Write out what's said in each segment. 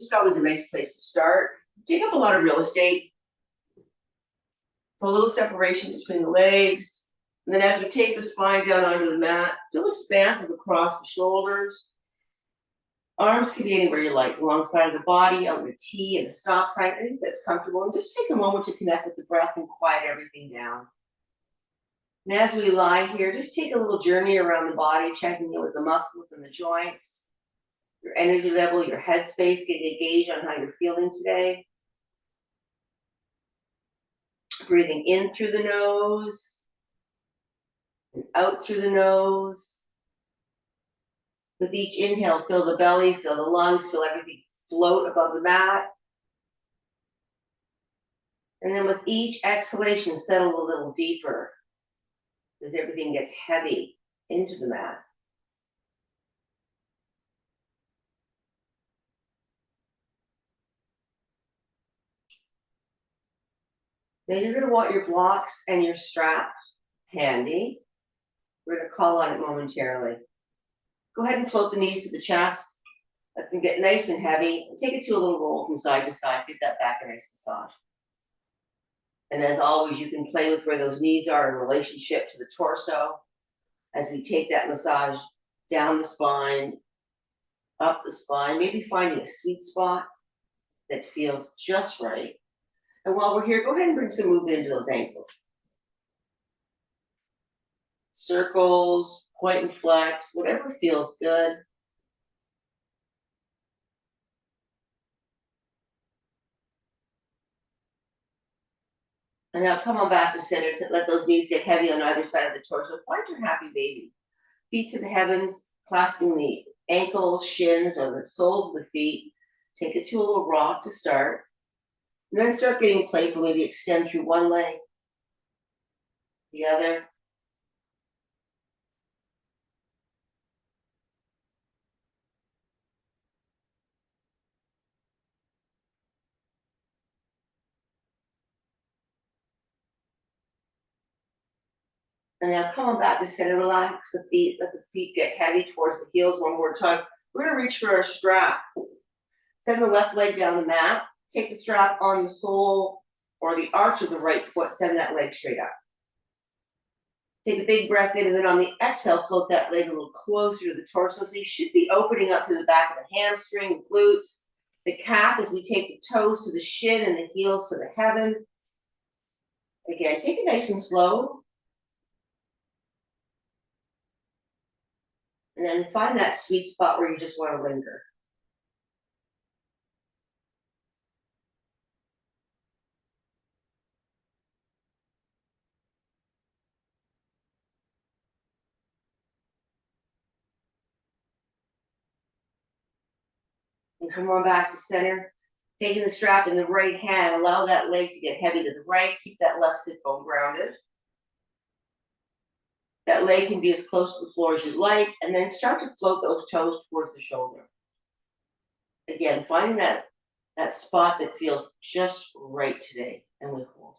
It's just always a nice place to start. Take up a lot of real estate. So a little separation between the legs. And then as we take the spine down onto the mat, feel expansive across the shoulders. Arms can be anywhere you like, alongside of the body, on the T and the stop sign, anything that's comfortable. And just take a moment to connect with the breath and quiet everything down. And as we lie here, just take a little journey around the body, checking in with the muscles and the joints, your energy level, your headspace, getting a gauge on how you're feeling today. Breathing in through the nose and out through the nose. With each inhale, feel the belly, feel the lungs, feel everything float above the mat. And then with each exhalation, settle a little deeper as everything gets heavy into the mat. Then you're going to want your blocks and your strap handy. We're going to call on it momentarily. Go ahead and float the knees to the chest. Let them get nice and heavy. And take it to a little roll from side to side. Get that back a nice massage. And as always, you can play with where those knees are in relationship to the torso as we take that massage down the spine, up the spine, maybe finding a sweet spot that feels just right. And while we're here, go ahead and bring some movement into those ankles. Circles, point and flex, whatever feels good. And now come on back to center. Let those knees get heavy on either side of the torso. Find your happy baby. Feet to the heavens, clasping the ankles, shins, or the soles of the feet. Take it to a little rock to start. And then start getting playful. Maybe extend through one leg, the other. And now come on back to center. Relax the feet. Let the feet get heavy towards the heels one more time. We're going to reach for our strap. Send the left leg down the mat. Take the strap on the sole or the arch of the right foot. Send that leg straight up. Take a big breath in, and then on the exhale, float that leg a little closer to the torso. So you should be opening up to the back of the hamstring, glutes, the calf as we take the toes to the shin and the heels to the heaven. Again, take it nice and slow. And then find that sweet spot where you just want to linger. And come on back to center. Taking the strap in the right hand, allow that leg to get heavy to the right. Keep that left sit bone grounded. That leg can be as close to the floor as you like, and then start to float those toes towards the shoulder. Again, finding that spot that feels just right today, and we hold.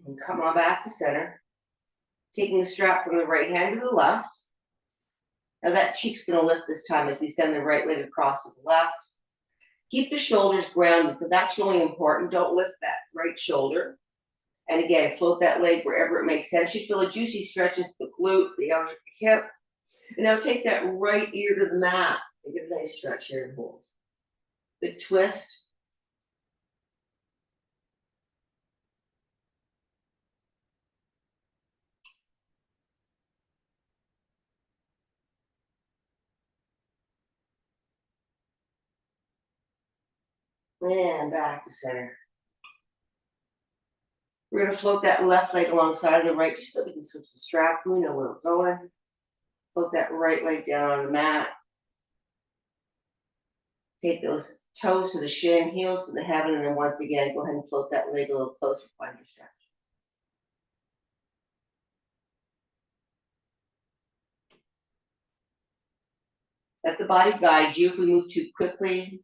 And come on back to center. Taking the strap from the right hand to the left. Now that cheek's going to lift this time as we send the right leg across to the left. Keep the shoulders grounded, so that's really important. Don't lift that right shoulder. And again, float that leg wherever it makes sense. You feel a juicy stretch into the glute, the outer hip. And now take that right ear to the mat and get a nice stretch here and hold. Good twist. And back to center. We're going to float that left leg alongside of the right just so we can switch the strap. We know where we're going. Float that right leg down on the mat. Take those toes to the shin, heels to the heaven, and then once again, go ahead and float that leg a little closer, find your stretch. Let the body guide you. If we move too quickly,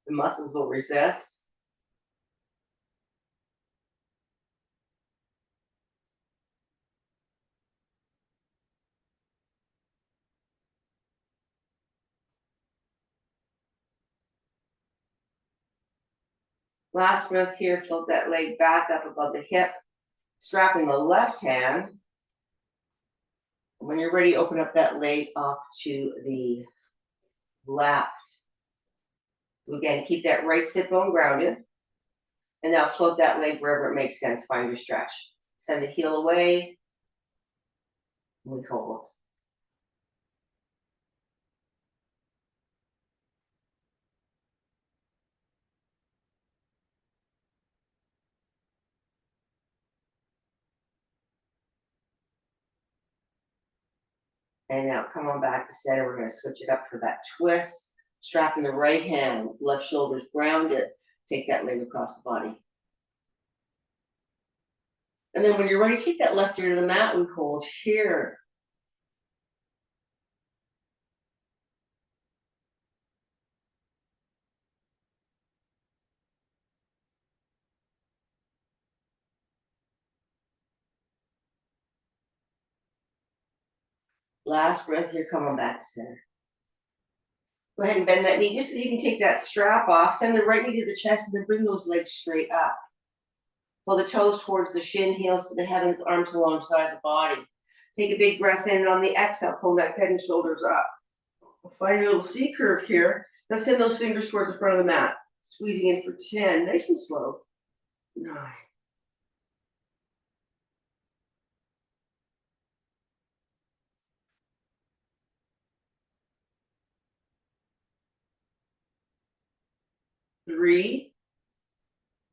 The muscles will resist. Last breath here, float that leg back up above the hip, strapping the left hand. When you're ready, open up that leg off to the left. Again, keep that right sit bone grounded. And now float that leg wherever it makes sense. Find your stretch. Send the heel away. We hold. And now come on back to center. We're going to switch it up for that twist. Strapping the right hand, left shoulder's grounded. Take that leg across the body. And then when you're ready, take that left ear to the mat. We hold here. Last breath here. Come on back to center. Go ahead and bend that knee just so you can take that strap off. Send the right knee to the chest and then bring those legs straight up. Pull the toes towards the shin, heels to the heavens, arms alongside the body. Take a big breath in, and on the exhale, pull that head and shoulders up. Find your little C curve here. Now send those fingers towards the front of the mat. Squeezing in for 10, nice and slow. 9. 3,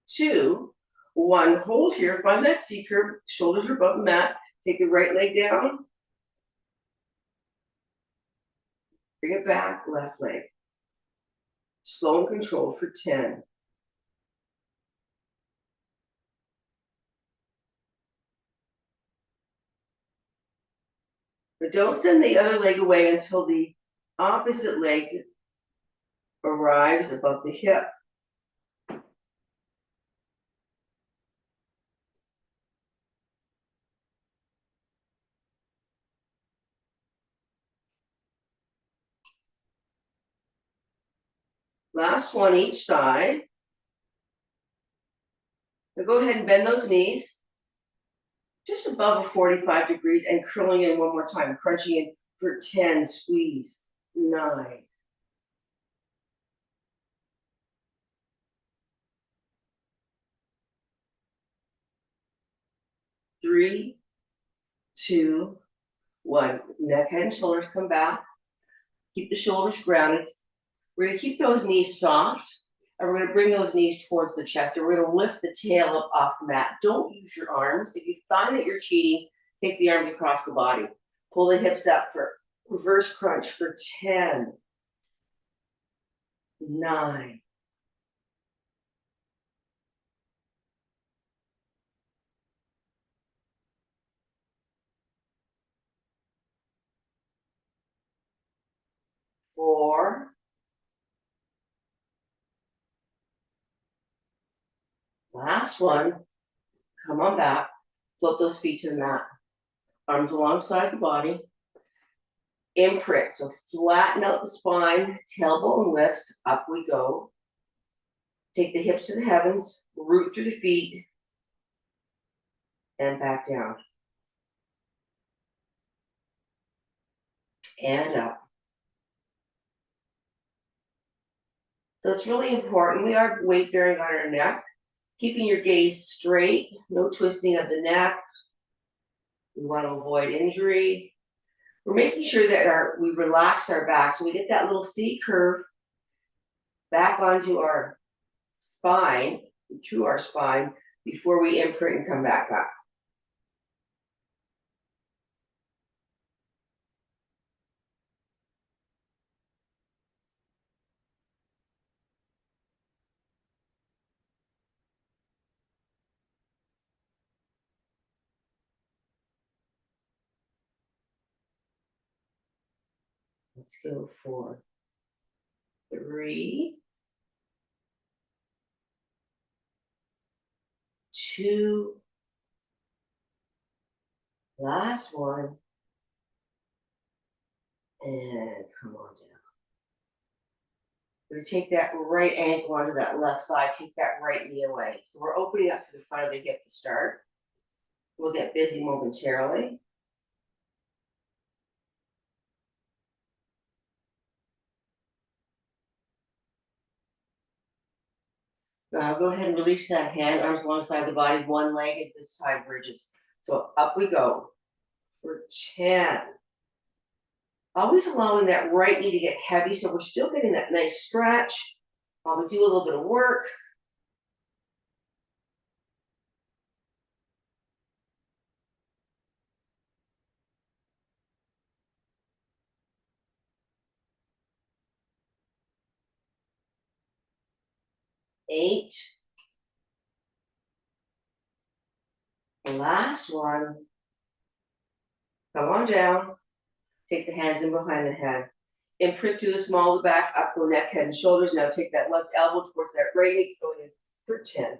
2, 1. Hold here, find that C curve, shoulders are above the mat. Take the right leg down. Bring it back, left leg. Slow and controlled for 10. But don't send the other leg away until the opposite leg arrives above the hip. Last one each side. Now go ahead and bend those knees just above a 45 degrees and curling in one more time, crunching in for 10, squeeze, 9. 3, 2, 1. Neck, head, and shoulders come back. Keep the shoulders grounded. We're going to keep those knees soft, and we're going to bring those knees towards the chest, and we're going to lift the tail up off the mat. Don't use your arms. If you find that you're cheating, take the arms across the body. Pull the hips up for reverse crunch for 10, 9. 4. Last one. Come on back. Flip those feet to the mat. Arms alongside the body. Imprint. So flatten out the spine. Tailbone lifts. Up we go. Take the hips to the heavens. Root through the feet. And back down. And up. So it's really important. We are weight bearing on our neck. Keeping your gaze straight. No twisting of the neck. We want to avoid injury. We're making sure that we relax our back. So we get that little C curve back onto our spine, through our spine, before we imprint and come back up. Let's go for 3, 2. Last one. And come on down. We're going to take that right ankle onto that left side, take that right knee away. So we're opening up to the front of the hip to start. We'll get busy momentarily. Now go ahead and release that hand, arms alongside the body, one leg at this side bridges. So up we go for 10. Always allowing that right knee to get heavy, so we're still getting that nice stretch while we do a little bit of work. 8. The last one. Come on down. Take the hands in behind the head. Imprint through the small of the back, up go neck, head, and shoulders. Now take that left elbow towards that right knee, going in for 10.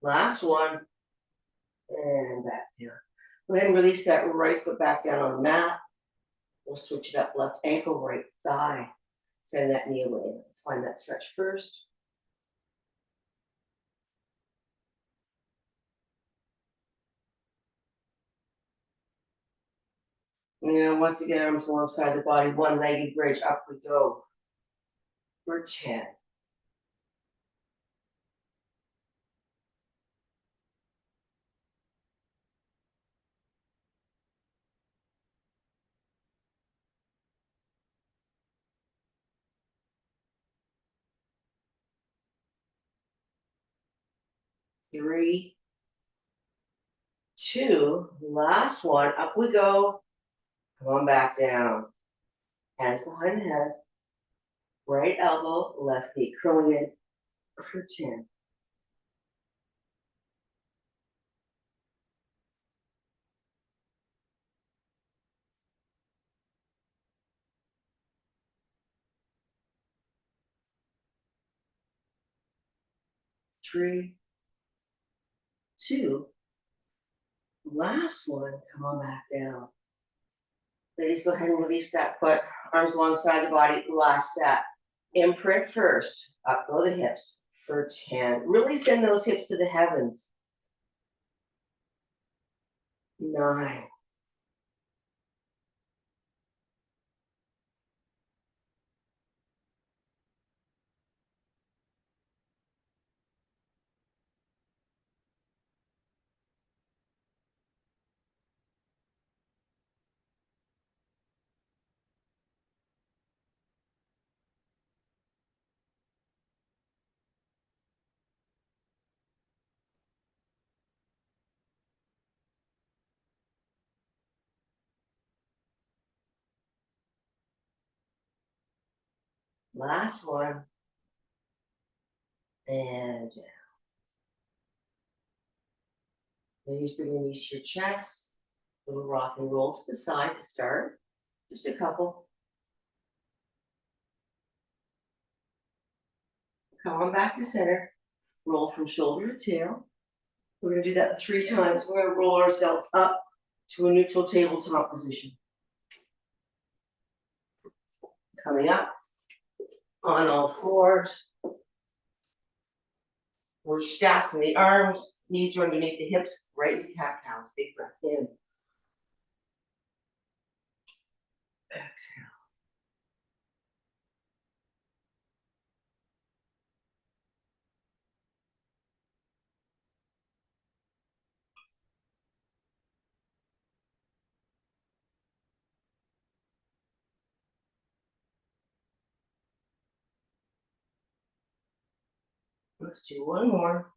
Last one. And back down. Go ahead and release that right foot back down on the mat. We'll switch it up, left ankle, right thigh. Send that knee away. Let's find that stretch first. And once again, arms alongside the body, one-legged bridge, up we go for 10. Three, 2, last one, up we go. Come on back down. Hands behind the head. Right elbow, left knee, curling in for 10. Three, 2, last one, come on back down. Ladies, go ahead and release that foot, arms alongside the body, last set. Imprint first, up go the hips for 10. Really send those hips to the heavens. 9. Last one. And down. Ladies, bring your knees to your chest. Little rock and roll to the side to start. Just a couple. Come on back to center. Roll from shoulder to tail. We're going to do that 3 times. We're going to roll ourselves up to a neutral tabletop position. Coming up on all fours. We're stacked in the arms. Knees are underneath the hips. Right into cat-cows. Big breath in. Exhale. Let's do one more.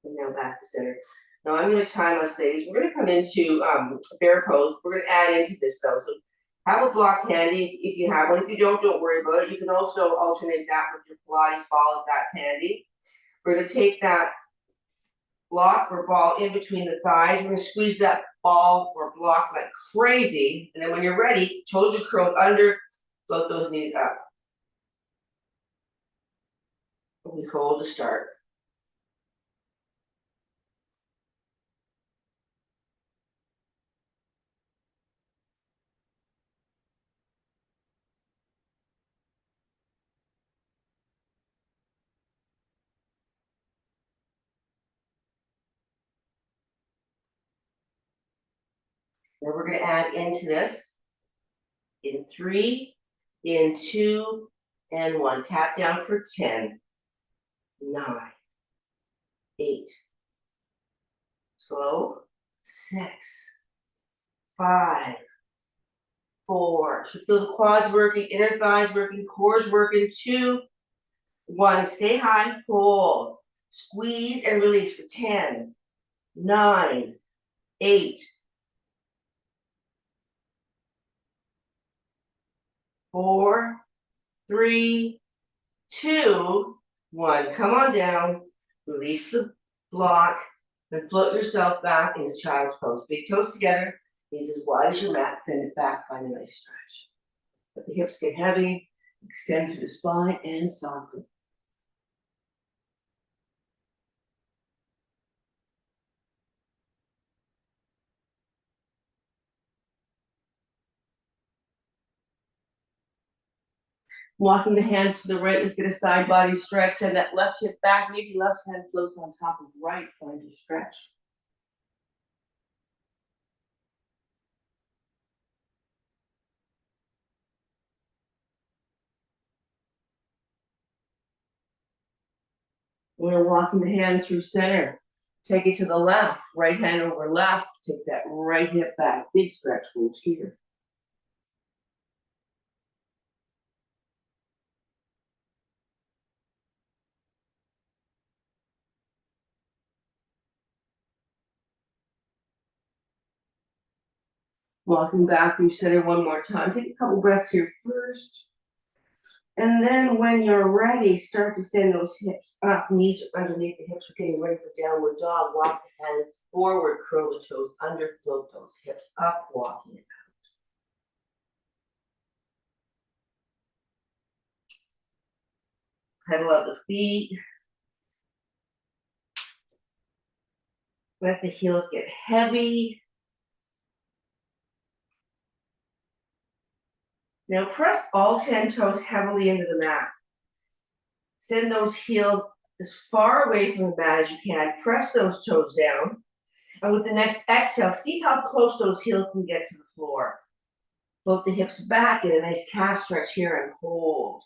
And now back to center. Now I'm going to time us, ladies. We're going to come into bear pose. We're going to add into this though. So have a block handy if you have one. If you don't worry about it. You can also alternate that with your Pilates ball if that's handy. We're gonna take that block or ball in between the thighs. We're gonna squeeze that ball or block like crazy. And then when you're ready, toes are curled under, float those knees up. We hold to start. Then we're gonna add into this in 3, in 2, and 1. Tap down for 10, 9, 8. Slow. 6, 5, 4. You feel the quads working, inner thighs working, core's working. 2, 1. Stay high, hold. Squeeze and release for 10, 9, 8, 4, 3, 2, 1. Come on down. Release the block and float yourself back into child's pose. Big toes together, knees as wide as your mat. Send it back. Find a nice stretch. Let the hips get heavy. Extend through the spine and soften. Walking the hands to the right, let's get a side body stretch. Send that left hip back. Maybe left hand floats on top of right. Find your stretch. We're walking the hands through center. Take it to the left. Right hand over left. Take that right hip back. Big stretch moves here. Walking back through center one more time. Take a couple breaths here first. And then when you're ready, start to send those hips up, knees are underneath the hips. We're getting ready for downward dog. Walk the hands forward, curl the toes under, float those hips up, walking it out. Pedal out the feet. Let the heels get heavy. Now press all 10 toes heavily into the mat. Send those heels as far away from the mat as you can. Press those toes down. And with the next exhale, see how close those heels can get to the floor. Float the hips back in a nice calf stretch here and hold.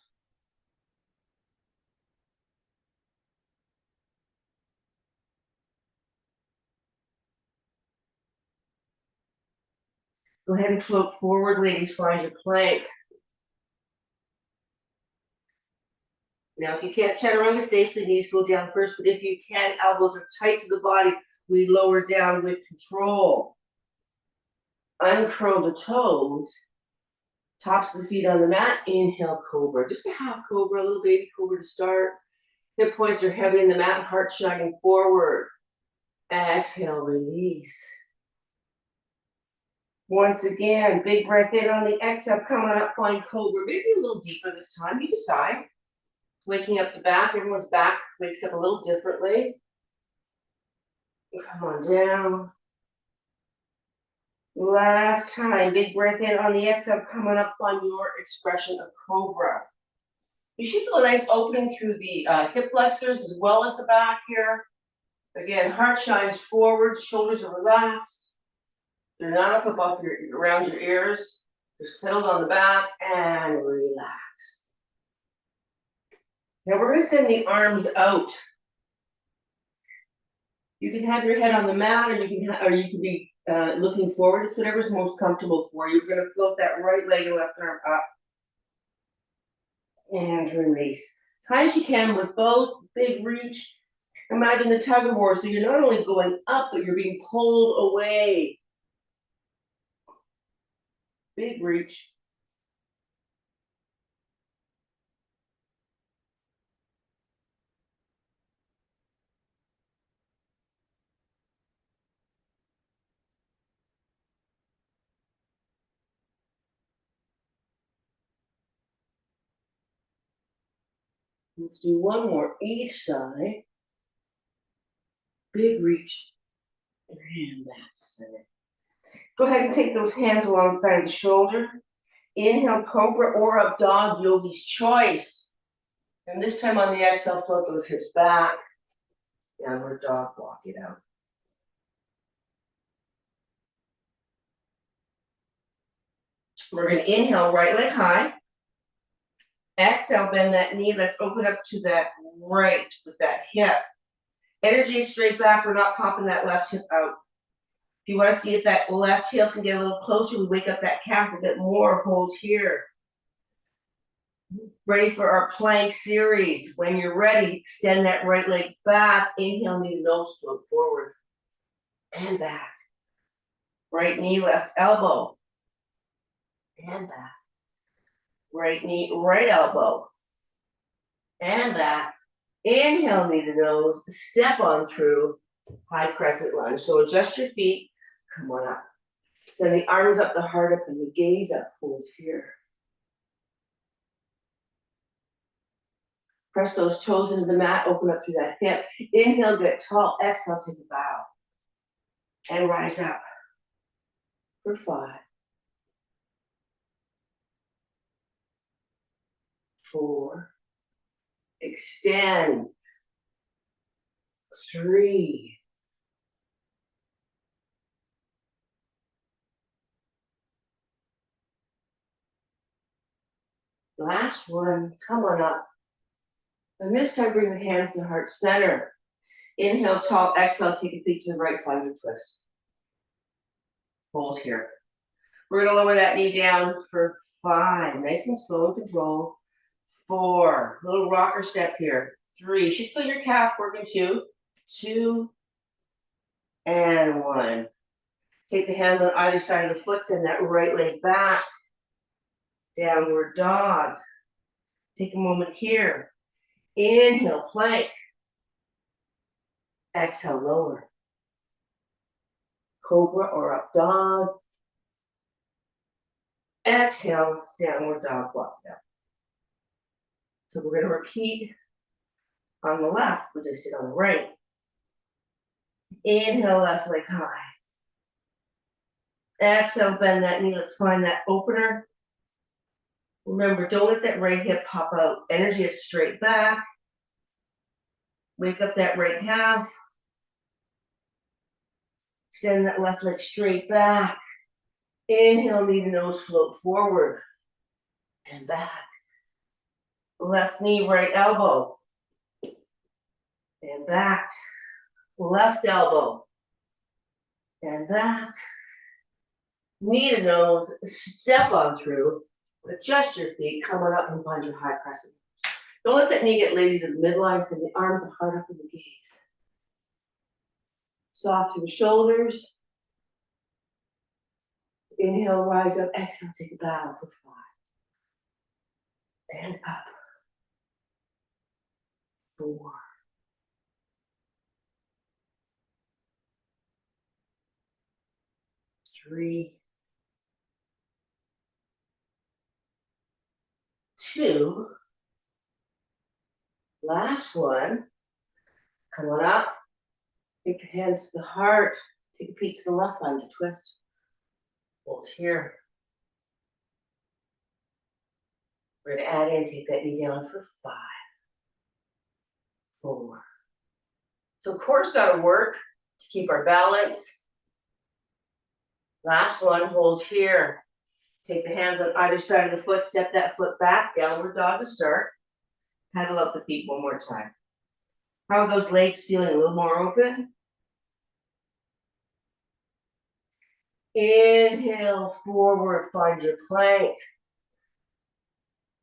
Go ahead and float forward, ladies. Find your plank. Now, if you can't chaturanga safely, knees go down first, but if you can, elbows are tight to the body. We lower down with control. Uncurl the toes. Tops of the feet on the mat. Inhale, cobra. Just a half cobra, a little baby cobra to start. Hip points are heavy in the mat, heart shining forward. Exhale, release. Once again, big breath in on the exhale, coming up, find cobra. Maybe a little deeper this time, you decide. Waking up the back, everyone's back wakes up a little differently. Come on down. Last time, big breath in on the exhale, coming up, find your expression of cobra. You should feel a nice opening through the hip flexors as well as the back here. Again, heart shines forward, shoulders are relaxed. They're not up above around your ears. They're settled on the back and relax. Now we're going to send the arms out. You can have your head on the mat, or you can be looking forward. It's whatever's most comfortable for you. You're going to float that right leg and left arm up and release as high as you can with both. Big reach. Imagine the tug of war. So you're not only going up, but you're being pulled away. Big reach. Let's do one more each side. Big reach. And hand back to center. Go ahead and take those hands alongside the shoulder. Inhale, cobra or up dog, yogi's choice. And this time on the exhale, float those hips back. Downward dog, walk it out. We're going to inhale, right leg high. Exhale, bend that knee. Let's open up to that right with that hip. Energy is straight back. We're not popping that left hip out. If you want to see if that left heel can get a little closer, we wake up that calf a bit more. Hold here. Ready for our plank series. When you're ready, extend that right leg back. Inhale, knee to nose, float forward. And back. Right knee, left elbow. And back. Right knee, right elbow. And back. Inhale, knee to nose. Step on through. High crescent lunge. So adjust your feet. Come on up. Send the arms up, the heart up, and the gaze up. Hold here. Press those toes into the mat. Open up through that hip. Inhale, get tall. Exhale, take a bow. And rise up. For 5. 4. Extend. 3. Last one. Come on up. And this time, bring the hands to heart center. Inhale, tall. Exhale, take a feet to the right, find your twist. Hold here. We're going to lower that knee down for 5. Nice and slow and controlled. 4. Little rocker step here. 3. You should feel your calf working 2. 2. And 1. Take the hands on either side of the foot. Send that right leg back. Downward dog. Take a moment here. Inhale, plank. Exhale, lower. Cobra or up dog. Exhale, downward dog, walk it out. So we're going to repeat on the left, we just did on the right. Inhale, left leg high. Exhale, bend that knee. Let's find that opener. Remember, don't let that right hip pop out. Energy is straight back. Wake up that right calf. Extend that left leg straight back. Inhale, knee to nose, float forward. And back. Left knee, right elbow. And back. Left elbow. And back. Knee to nose, step on through. Adjust your feet, come on up and find your high crescent. Don't let that knee get lazy to the midline. Send the arms and heart up in the gaze. Soft through the shoulders. Inhale, rise up. Exhale, take a bow for 5. And up. 4. 3. 2. Last one. Come on up. Take the hands to the heart. Take a peek to the left, find your twist. Hold here. We're going to add in, take that knee down for 5. 4. So core's got to work to keep our balance. Last one, hold here. Take the hands on either side of the foot, step that foot back, downward dog to start. Paddle up the feet one more time. How are those legs feeling? A little more open? Inhale, forward, find your plank.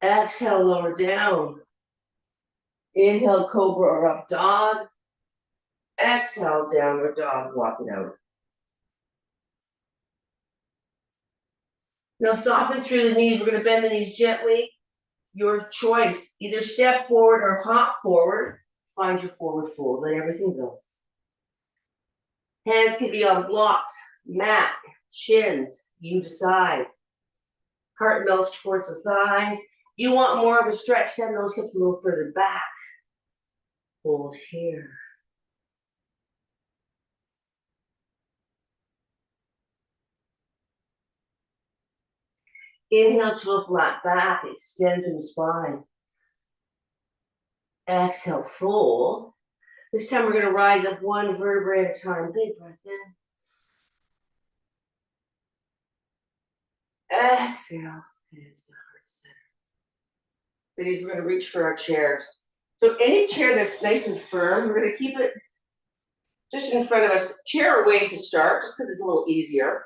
Exhale, lower down. Inhale, cobra or up dog. Exhale, downward dog, walk it out. Now soften through the knees. We're going to bend the knees gently. Your choice. Either step forward or hop forward. Find your forward fold. Let everything go. Hands can be on blocks, mat, shins. You decide. Heart melts towards the thighs. You want more of a stretch, send those hips a little further back. Hold here. Inhale to a flat back, extend in the spine. Exhale, fold. This time we're going to rise up one vertebrae at a time. Big breath in. Exhale, hands to heart center. Ladies, we're going to reach for our chairs. So any chair that's nice and firm, we're going to keep it just in front of us. Chair away to start, just because it's a little easier.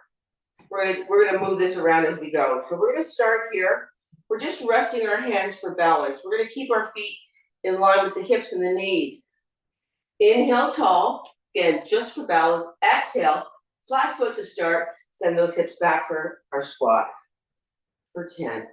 We're gonna move this around as we go. So we're gonna start here. We're just resting our hands for balance. We're gonna keep our feet in line with the hips and the knees. Inhale tall, again, just for balance. Exhale, flat foot to start. Send those hips back for our squat for 10.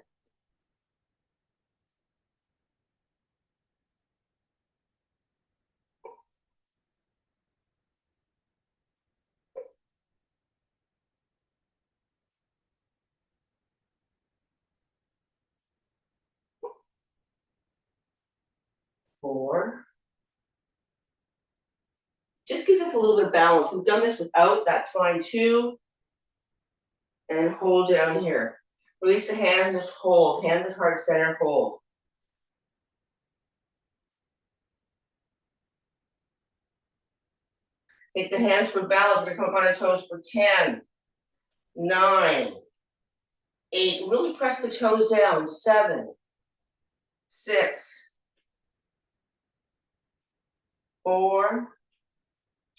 4. Just gives us a little bit of balance. We've done this without, that's fine too. And hold down here. Release the hands and just hold. Hands at heart center, hold. Take the hands for balance. We're gonna come up on our toes for 10, 9, 8. Really press the toes down. 7, 6, 4,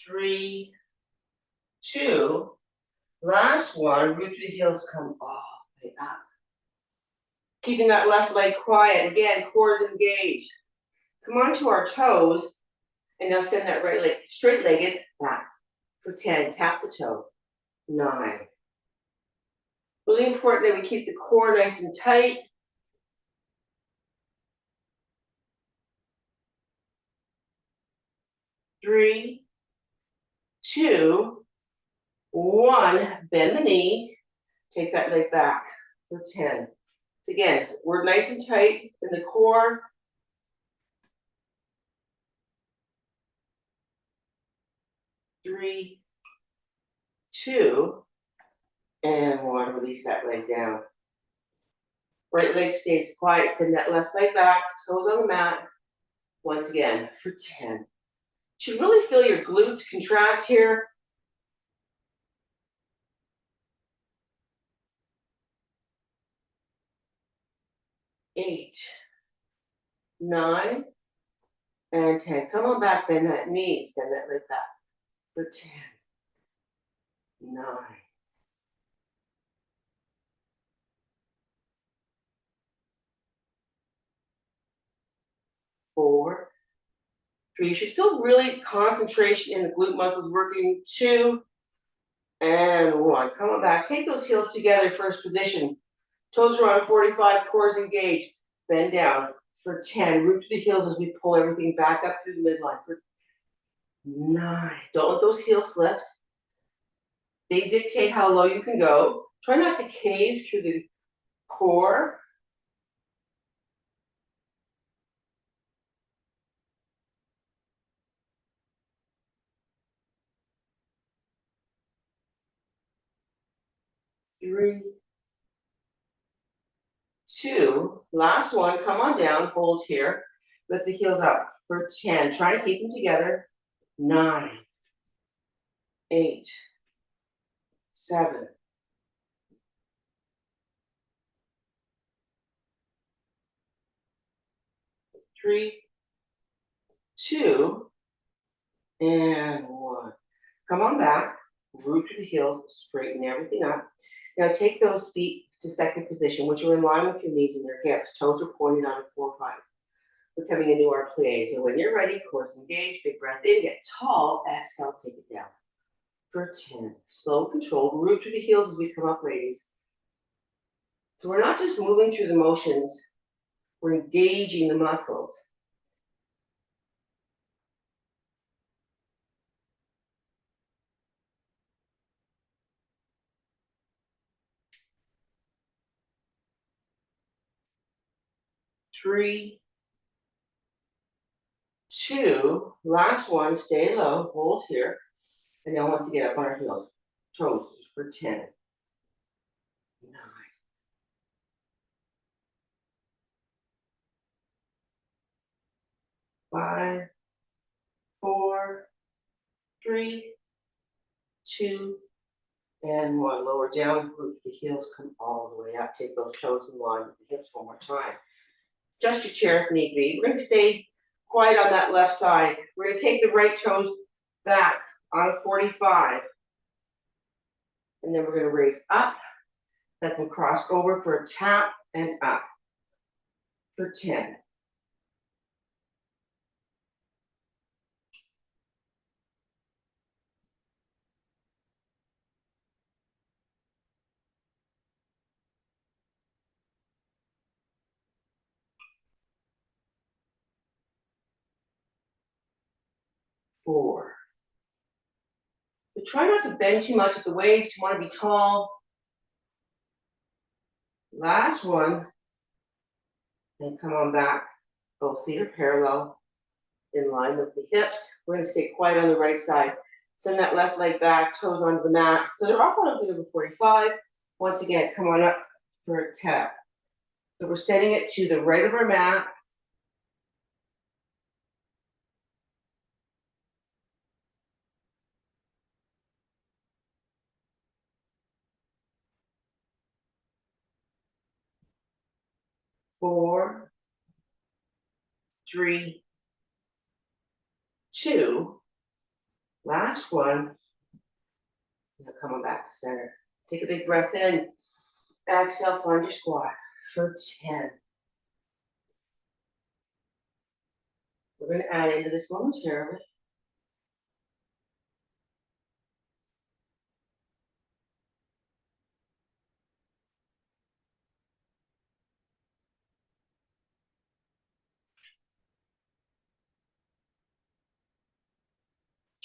3, 2. Last one. Root to the heels. Come all the way up. Keeping that left leg quiet. Again, core is engaged. Come onto our toes, and now send that right leg straight-legged back for 10. Tap the toe. 9. Really important that we keep the core nice and tight. 3, 2, 1. Bend the knee. Take that leg back for 10. So again, we're nice and tight in the core. 3, 2, and 1. Release that leg down. Right leg stays quiet. Send that left leg back. Toes on the mat. Once again for 10. Should really feel your glutes contract here. 8, 9, and 10. Come on back, bend that knee. Send that leg back for 10, 9, 4, 3. You should feel really concentration in the glute muscles working. 2, and 1. Come on back. Take those heels together, first position. Toes are on 45, cores engaged. Bend down for 10. Root to the heels as we pull everything back up through the midline for 9. Don't let those heels lift. They dictate how low you can go. Try not to cave through the core. 3, 2. Last one. Come on down. Hold here. Lift the heels up for 10. Try to keep them together. 9, 8, 7, 3, 2, and 1. Come on back. Root to the heels. Straighten everything up. Now take those feet to second position, which are in line with your knees and your hips. Toes are pointed on a 4-5. We're coming into our plie. So when you're ready, course engage, big breath in, get tall, exhale, take it down for 10. Slow, controlled, root to the heels as we come up, ladies. So we're not just moving through the motions, we're engaging the muscles. 3, 2, last one, stay low, hold here. And now once again, up on our heels, toes for 10, 9, 5, 4, 3, 2, and 1. Lower down, root the heels, come all the way up. Take those toes in line with the hips one more time. Adjust your chair if need be. We're going to stay quiet on that left side. We're going to take the right toes back on a 45. And then we're going to raise up. Let them cross over for a tap and up for 10. Four. So try not to bend too much at the waist. You want to be tall. Last one. And come on back. Both feet are parallel, in line with the hips. We're going to stay quiet on the right side. Send that left leg back, toes onto the mat. So they're off on a bit of a 45. Once again, come on up for a tap. So we're setting it to the right of our mat. Four, 3, 2, last one. Now come on back to center. Take a big breath in. Exhale, find your squat for 10. We're going to add into this momentarily.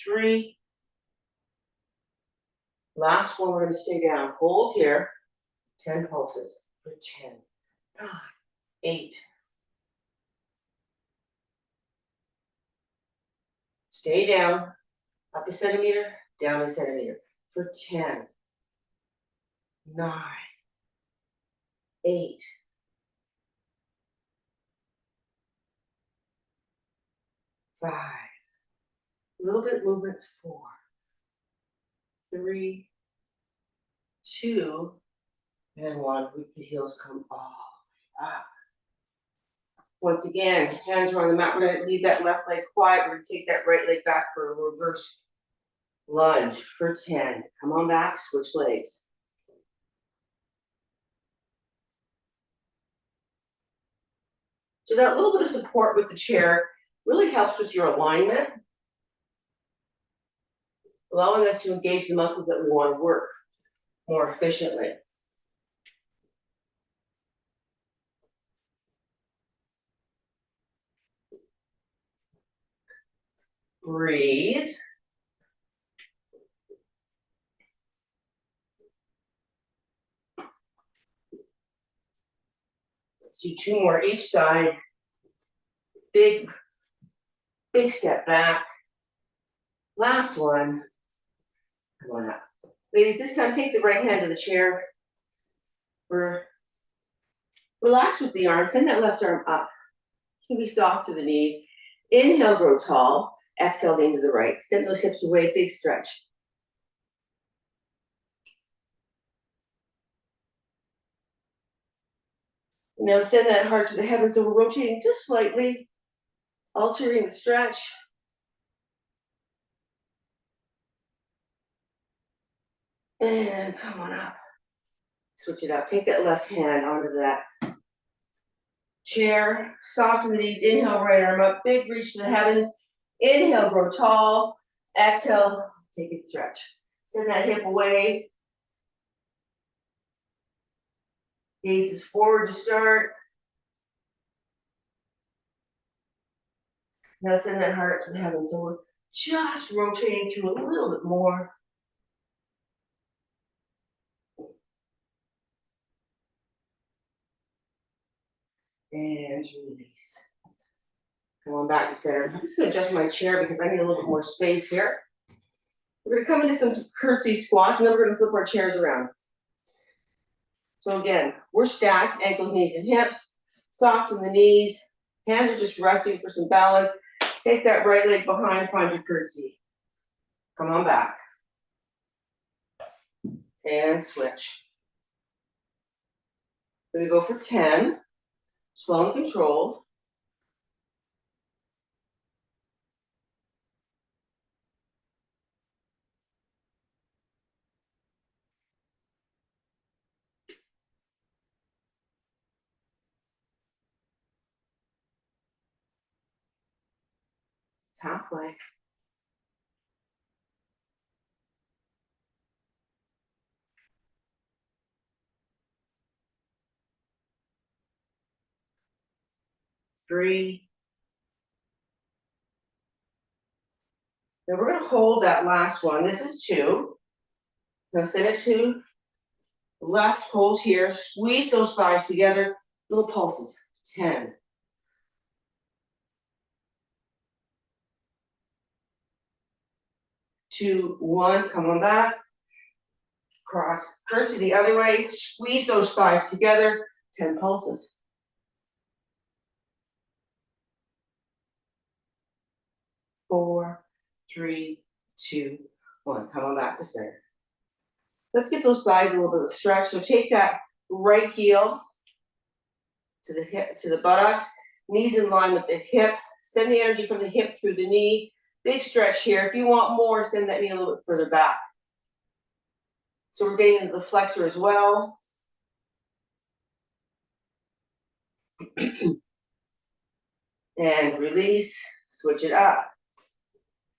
Three. Last one, we're going to stay down. Hold here. 10 pulses for 10, 9, 8. Stay down. Up a centimeter, down a centimeter for 10, 9, 8, 5. A little bit of movements. 4, 3, 2, and 1. Root the heels, come all the way up. Once again, hands are on the mat. We're going to leave that left leg quiet. We're going to take that right leg back for a reverse lunge for 10. Come on back, switch legs. So that little bit of support with the chair really helps with your alignment, allowing us to engage the muscles that we want to work more efficiently. Breathe. Let's do 2 more each side. Big step back. Last one. Come on up. Ladies, this time take the right hand to the chair. Relax with the arm. Send that left arm up. You can be soft through the knees. Inhale, grow tall. Exhale, lean to the right. Send those hips away, big stretch. Now send that heart to the heavens. So we're rotating just slightly, altering the stretch. And come on up. Switch it up. Take that left hand onto that chair. Soften the knees. Inhale, right arm up. Big reach to the heavens. Inhale, grow tall. Exhale, take it, stretch. Send that hip away. Gaze is forward to start. Now send that heart to the heavens. So we're just rotating through a little bit more. And release. Come on back to center. I'm just gonna adjust my chair because I need a little bit more space here. We're gonna come into some curtsy squats and then we're gonna flip our chairs around. So again, we're stacked, ankles, knees, and hips, soft in the knees, hands are just resting for some balance. Take that right leg behind, find your curtsy. Come on back. And switch. We're gonna go for 10, slow and controlled. It's halfway. Three. Now we're gonna hold that last one. This is 2. Now send it to the left, hold here, squeeze those thighs together, little pulses. 10. 2, 1, come on back. Cross, curtsy the other way, squeeze those thighs together, 10 pulses. 4, 3, 2, 1. Come on back to center. Let's give those thighs a little bit of stretch. So take that right heel to the hip, to the buttocks, knees in line with the hip. Send the energy from the hip through the knee. Big stretch here. If you want more, send that knee a little bit further back. So we're getting into the flexor as well. And release, switch it up.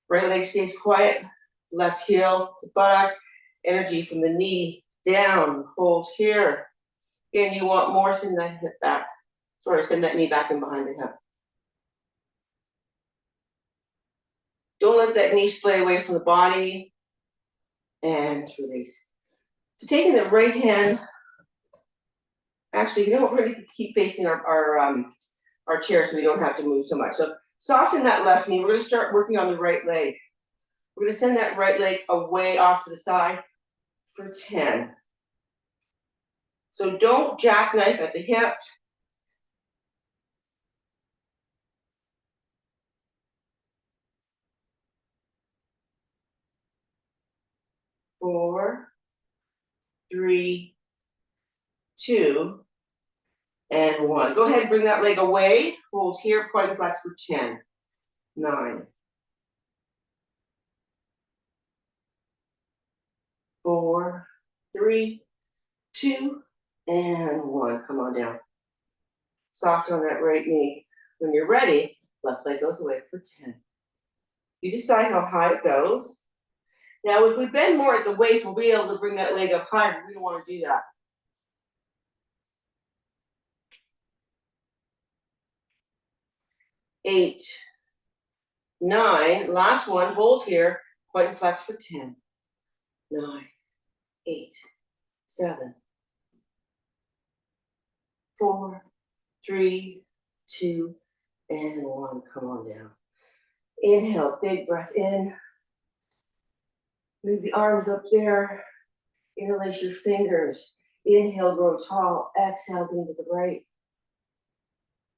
Right leg stays quiet, left heel to buttock, energy from the knee down, hold here. Again, you want more, send that hip back. Sorry, send that knee back in behind the hip. Don't let that knee splay away from the body. And release. So taking the right hand, actually, you know what, we're going to keep facing our chair so we don't have to move so much. So soften that left knee. We're going to start working on the right leg. We're going to send that right leg away off to the side for 10. So don't jackknife at the hip. 4, 3, 2, and 1. Go ahead and bring that leg away. Hold here, point and flex for 10, 9, 4, 3, 2, and 1. Come on down. Soft on that right knee. When you're ready, left leg goes away for 10. You decide how high it goes. Now, if we bend more at the waist, we'll be able to bring that leg up higher. We don't want to do that. 8, 9, last one, hold here, point and flex for 10, 9, 8, 7, 4, 3, 2, and 1. Come on down. Inhale, big breath in. Move the arms up there. Interlace your fingers. Inhale, grow tall. Exhale, lean to the right.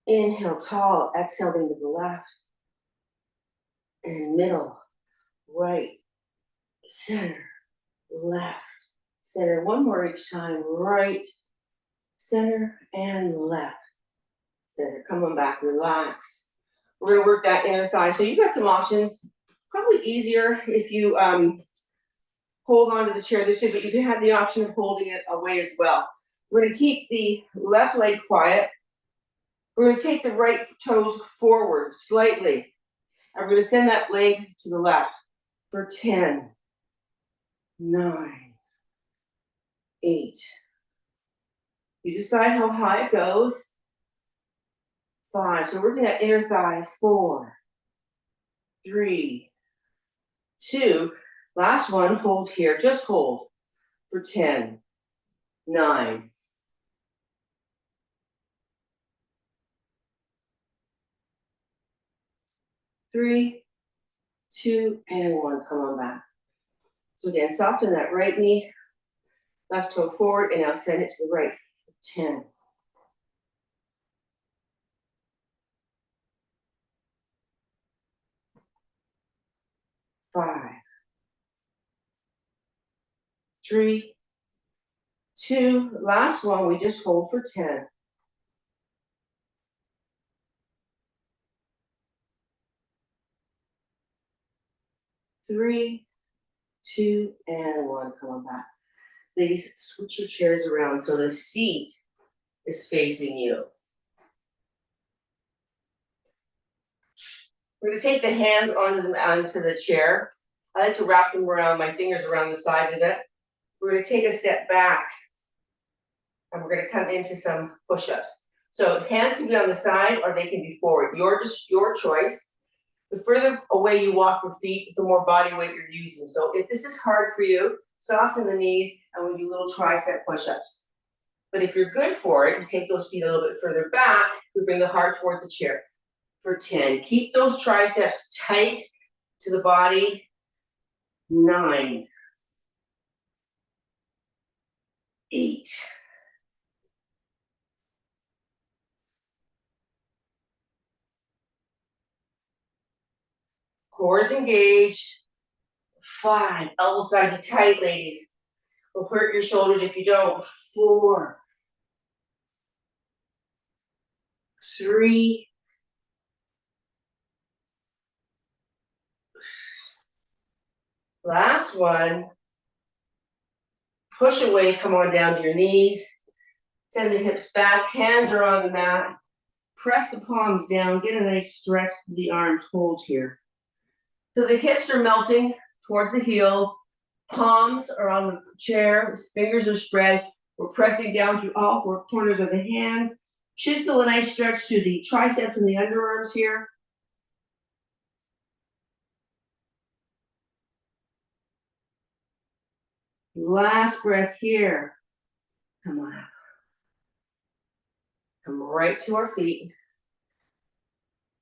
Inhale, tall. Exhale, lean to the left. And middle, right, center, left, center. One more each time. Right, center, and left. Center. Come on back. Relax. We're going to work that inner thigh. So you've got some options. Probably easier if you hold onto the chair this way, but you can have the option of holding it away as well. We're going to keep the left leg quiet. We're going to take the right toes forward slightly. And we're going to send that leg to the left for 10, 9, 8. You decide how high it goes. 5. So working that inner thigh. 4, 3, 2. Last one, hold here. Just hold for 10, 9, 3, 2, and 1. Come on back. So again, soften that right knee, left toe forward, and now send it to the right. 10. 5, 3, 2. Last one, we just hold for 10. 3, 2, and 1. Come on back. Ladies, switch your chairs around so the seat is facing you. We're going to take the hands onto the chair. I like to wrap them around, my fingers around the sides of it. We're going to take a step back, and we're going to come into some push-ups. So hands can be on the side or they can be forward. Your choice. The further away you walk your feet, the more body weight you're using. So if this is hard for you, soften the knees and we do little tricep push-ups. But if you're good for it, you take those feet a little bit further back, we bring the heart towards the chair for 10. Keep those triceps tight to the body. 9, 8, 4's engaged. 5, elbows gotta be tight, ladies. Will hurt your shoulders if you don't. 4, 3, last one. Push away, come on down to your knees. Send the hips back, hands are on the mat. Press the palms down, get a nice stretch through the arms, hold here. So the hips are melting towards the heels. Palms are on the chair, fingers are spread. We're pressing down through all 4 corners of the hand. Should feel a nice stretch through the triceps and the underarms here. Last breath here. Come on up. Come right to our feet.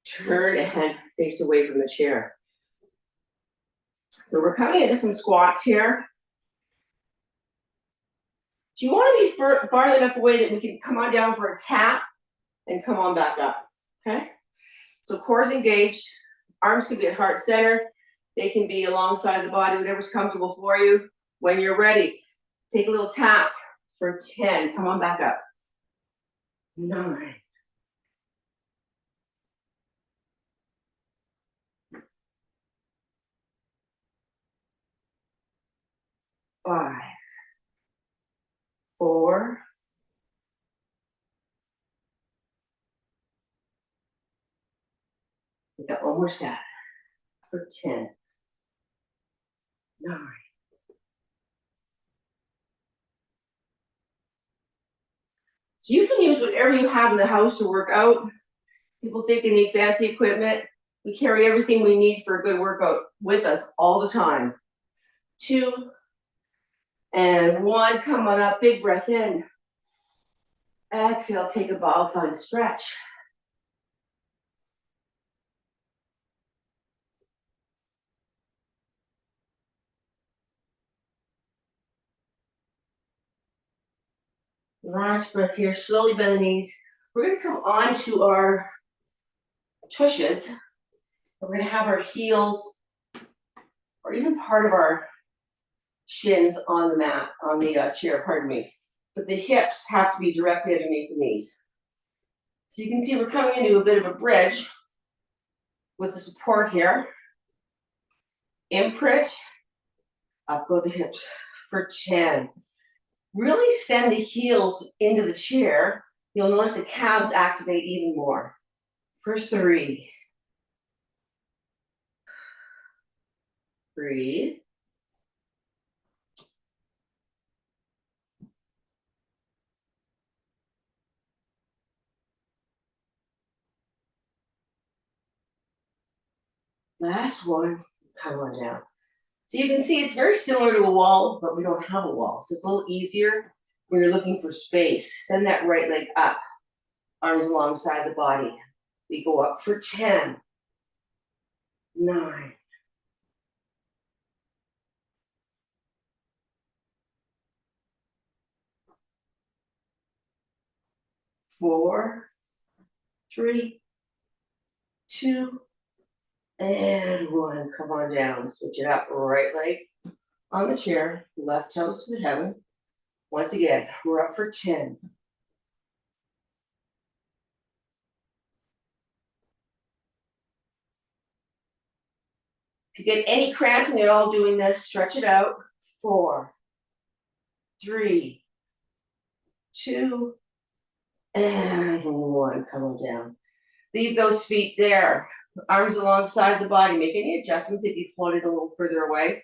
Turn and face away from the chair. So we're coming into some squats here. Do you want to be far enough away that we can come on down for a tap and come on back up, okay? So core's engaged, arms can be at heart center, they can be alongside the body, whatever's comfortable for you. When you're ready, take a little tap for 10, come on back up. 9, 5, 4, 1 more set for 10, 9. So you can use whatever you have in the house to work out. People think they need fancy equipment. We carry everything we need for a good workout with us all the time. 2 and 1, come on up, big breath in. Exhale, take a bow, find a stretch. Last breath here, slowly bend the knees. We're gonna come onto our tushes. We're gonna have our heels, or even part of our shins on the mat, on the chair, pardon me. But the hips have to be directly underneath the knees. So you can see we're coming into a bit of a bridge with the support here. Imprint, up go the hips for 10. Really send the heels into the chair. You'll notice the calves activate even more. For 3. Breathe. 1, come on down. So you can see it's very similar to a wall, but we don't have a wall. So it's a little easier when you're looking for space. Send that right leg up, arms alongside the body. We go up for 10. 9, 4, 3, 2, and 1. Come on down. Switch it up. Right leg on the chair, left toes to the heaven. Once again, we're up for 10. If you get any cramping at all doing this, stretch it out. 4, 3, 2, and 1. Come on down. Leave those feet there. Arms alongside the body. Make any adjustments if you floated a little further away.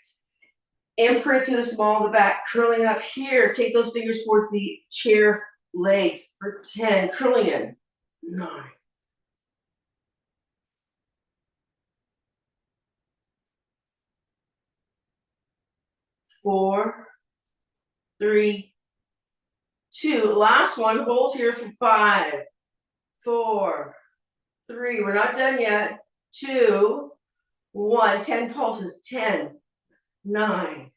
Imprint through the small of the back, curling up here. Take those fingers towards the chair legs for 10. Curling in. 9. 4, 3, 2. Last one. Hold here for 5, 4, 3. We're not done yet. 2, 1. 10 pulses. 10, 9,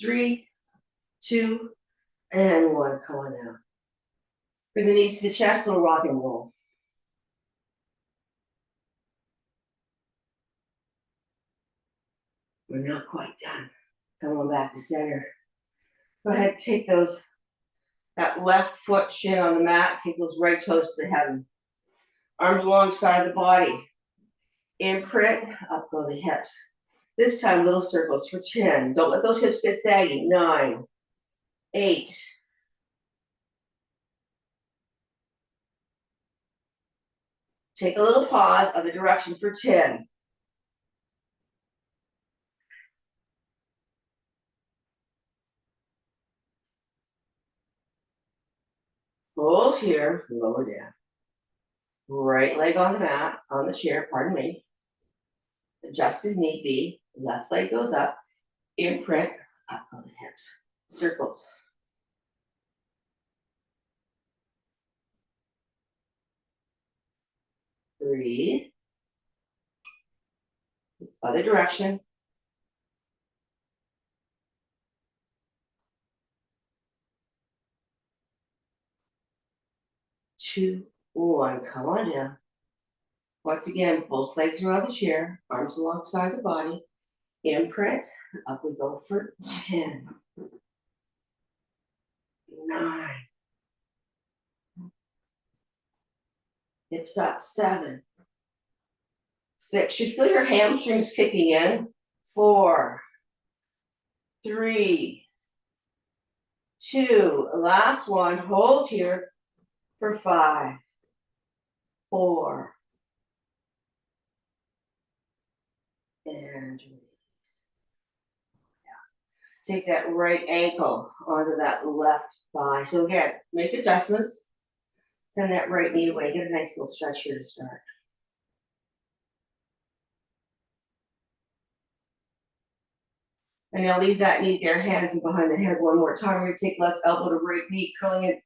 3, 2, and 1. Come on now. Bring the knees to the chest, little rock and roll. We're not quite done. Come on back to center. Go ahead, take that left foot shin on the mat, take those right toes to the heaven. Arms alongside the body. Imprint, up go the hips. This time, little circles for 10. Don't let those hips get saggy. 9, 8, 'Take a little pause, other direction for 10. Hold here, lower down. Right leg on the mat, on the chair, pardon me. Adjusted need be. Left leg goes up. Imprint, up on the hips. Circles. Breathe. Other direction. 2, 1. Come on down. Once again, both legs are on the chair, arms alongside the body. Imprint. Up we go for 10, 9. Hips up. 7, 6. You feel your hamstrings kicking in. 4, 3, 2. Last one. Hold here for 5, 4, and release. Take that right ankle onto that left thigh. So again, make adjustments. Send that right knee away. Get a nice little stretch here to start. And now leave that knee there, hands behind the head one more time. We're going to take left elbow to right knee, curling it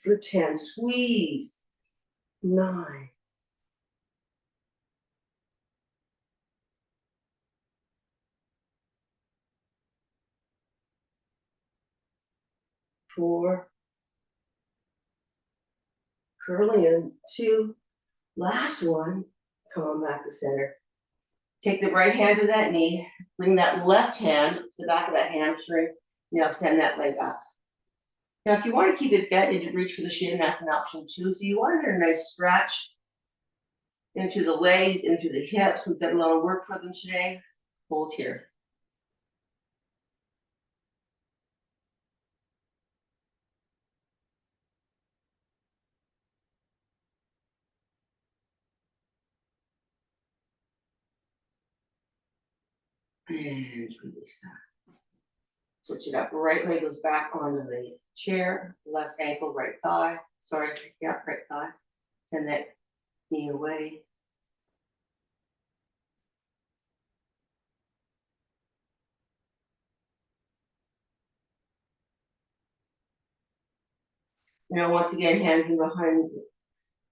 for 10. Squeeze. 9, 4, curling in. 2. Last one. Come on back to center. Take the right hand to that knee. Bring that left hand to the back of that hamstring. Now send that leg up. Now, if you want to keep it bent and reach for the shin, that's an option too. So you want to get a nice stretch into the legs, into the hips. We've done a lot of work for them today. Hold here. And release that. Switch it up. Right leg goes back onto the chair. Left ankle, right thigh. Sorry, yeah, right thigh. Send that knee away. Now, once again, hands in behind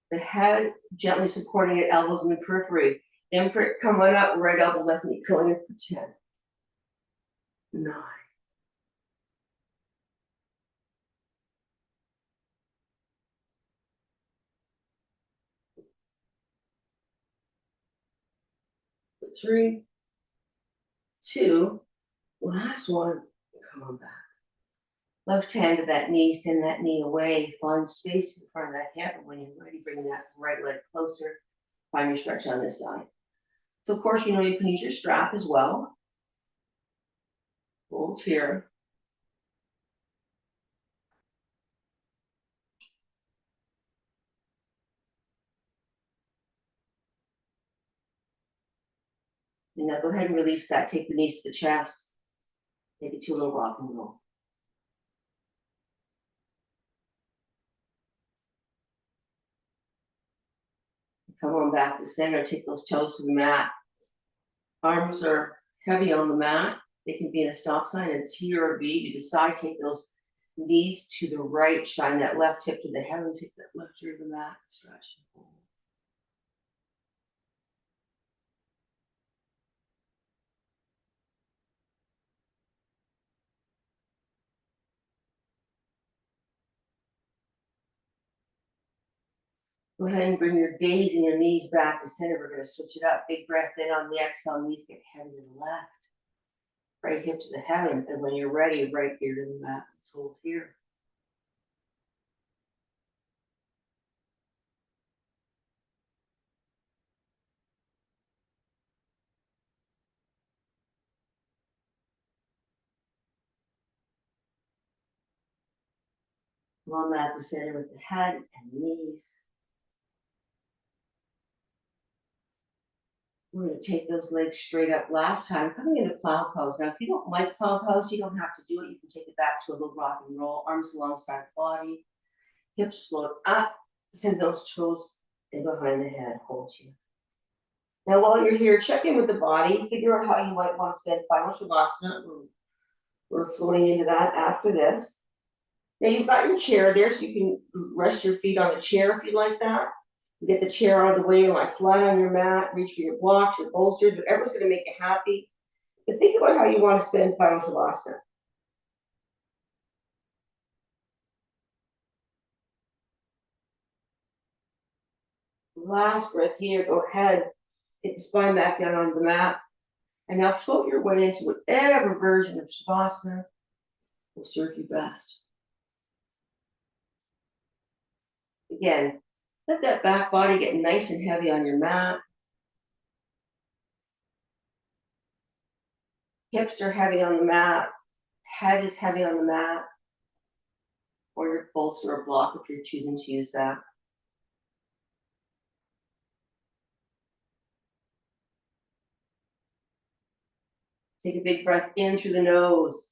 the head, gently supporting your elbows in the periphery. Imprint, come on up, right elbow, left knee, going in for 10, 9, 3, 2, last one, come on back. Left hand to that knee, send that knee away, find space in front of that hip, and when you're ready, bring that right leg closer, find your stretch on this side. So of course, you know, you can use your strap as well. Hold here. And now go ahead and release that. Take the knees to the chest. Take it to a little rock and roll. Come on back to center. Take those toes to the mat. Arms are heavy on the mat. They can be in a stop sign, a T or a V. You decide, take those knees to the right. Shine that left hip to the head and take that left ear to the mat. Stretch and hold. Go ahead and bring your gaze and your knees back to center. We're going to switch it up. Big breath in on the exhale. Knees get heavy to the left. Right hip to the heavens. And when you're ready, right ear to the mat. Let's hold here. Come on back to center with the head and knees. We're going to take those legs straight up. Last time, coming into plow pose. Now, if you don't like plow pose, you don't have to do it. You can take it back to a little rock and roll. Arms alongside the body. Hips float up. Send those toes in behind the head. Hold here. Now, while you're here, check in with the body. Figure out how you might want to spend final shavasana. We're floating into that after this. Now, you've got your chair there, so you can rest your feet on the chair if you like that. Get the chair out of the way and lie flat on your mat, reach for your blocks, your bolsters, whatever's going to make you happy. But think about how you want to spend final shavasana. Last breath here, go ahead, get the spine back down on the mat. And now float your way into whatever version of shavasana will serve you best. Again, let that back body get nice and heavy on your mat. Hips are heavy on the mat. Head is heavy on the mat. Or your bolster or block if you're choosing to use that. Take a big breath in through the nose,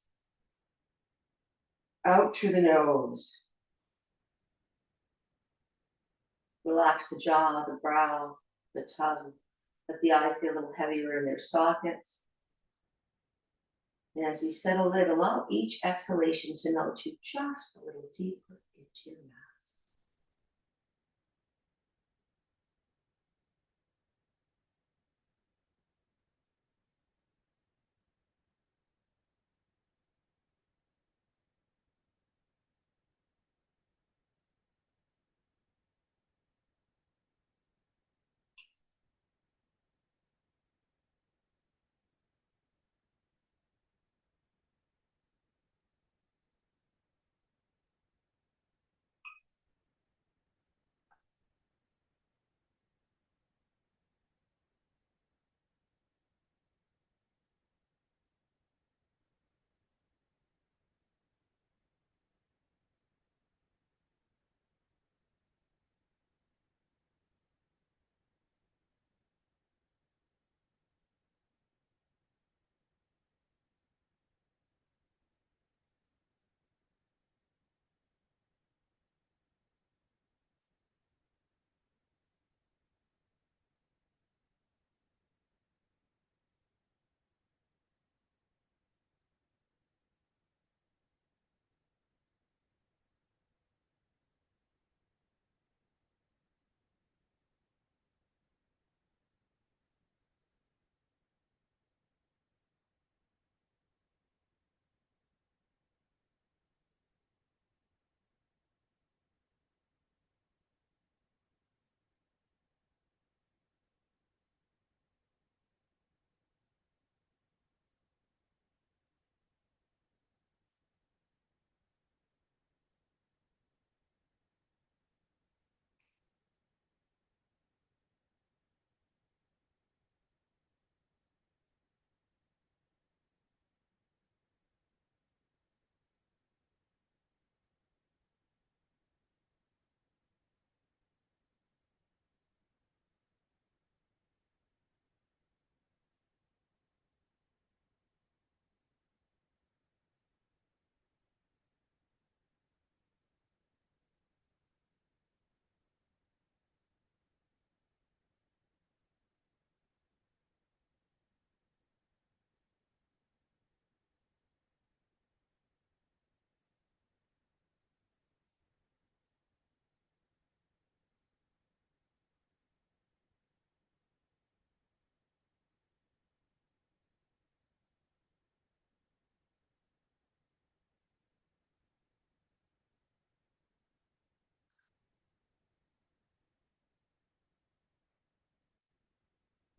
out through the nose. Relax the jaw, the brow, the tongue. Let the eyes get a little heavier in their sockets. And as we settle it, allow each exhalation to melt you just a little deeper into your mat.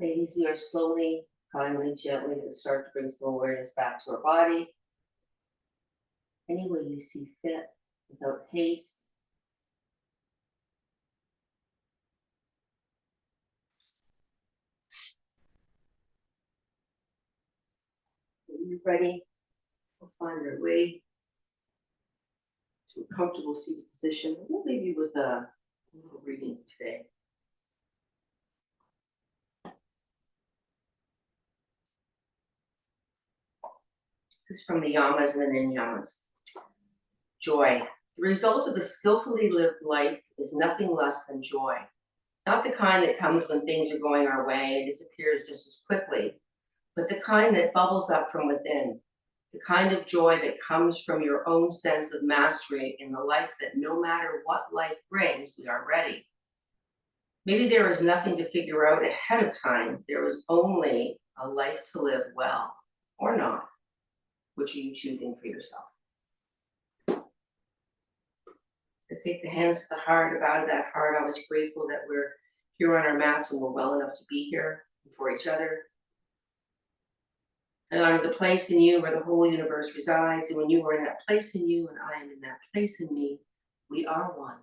Ladies, we are slowly, kindly, gently going to start to bring some awareness back to our body. Any way you see fit, without haste. When you're ready, we'll find our way to a comfortable seated position. We'll leave you with a little reading today. This is from the Yamas and the Ninyamas. Joy. The result of a skillfully lived life is nothing less than joy. Not the kind that comes when things are going our way and disappears just as quickly, but the kind that bubbles up from within. The kind of joy that comes from your own sense of mastery in the life that no matter what life brings, we are ready. Maybe there is nothing to figure out ahead of time. There is only a life to live well or not. Which are you choosing for yourself? Let's take the hands to the heart, about that heart. I was grateful that we're here on our mats and we're well enough to be here for each other. And honor the place in you where the whole universe resides. And when you are in that place in you and I am in that place in me, we are one.